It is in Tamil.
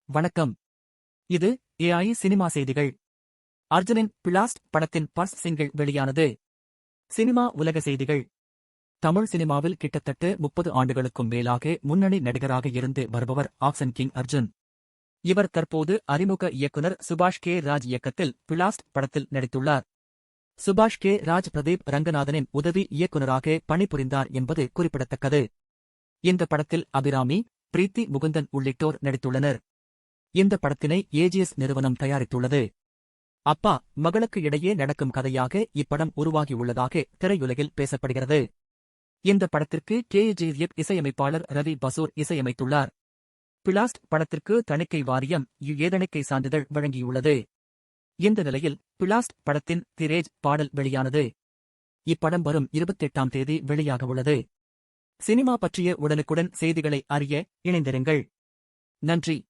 வணக்கம். இது ஏஐ சினிமா செய்திகள். அர்ஜுனின் பிளாஸ்ட் படத்தின் ஃபர்ஸ்ட் சிங்கிள் வெளியானது. சினிமா உலக செய்திகள். தமிழ் சினிமாவில் கிட்டத்தட்ட 30 ஆண்டுகளுக்கும் மேலாக முன்னணி நடிகராக இருந்து வருபவர் ஆக்சன் கிங் அர்ஜுன். இவர் தற்போது அறிமுக இயக்குனர் சுபாஷ் கே ராஜ் இயக்கத்தில் பிளாஸ்ட் படத்தில் நடித்துள்ளார். சுபாஷ் கே ராஜ் பிரதீப் ரங்கநாதனின் உதவி இயக்குனராக பணிபுரிந்தார் என்பது குறிப்பிடத்தக்கது. இந்த படத்தில் அபிராமி, பிரீத்தி முகுந்தன் உள்ளிட்டோர் நடித்துள்ளனர். இந்த படத்தினை ஏஜிஎஸ் நிறுவனம் தயாரித்துள்ளது. அப்பா மகளுக்கு இடையே நடக்கும் கதையாக இப்படம் உருவாகியுள்ளதாக திரையுலகில் பேசப்படுகிறது. இந்த படத்திற்கு கேஜிஎஃப் இசையமைப்பாளர் ரவி பசூர் இசையமைத்துள்ளார். பிளாஸ்ட் படத்திற்கு தணிக்கை வாரியம் தணிக்கை சான்றிதழ் வழங்கியுள்ளது. இந்த நிலையில் பிளாஸ்ட் படத்தின் திரேஜ் பாடல் வெளியானது. இப்படம் வரும் 28ஆம் தேதி வெளியாகவுள்ளது. சினிமா பற்றிய உடனுக்குடன் செய்திகளை அறிய இணைந்திருங்கள். நன்றி.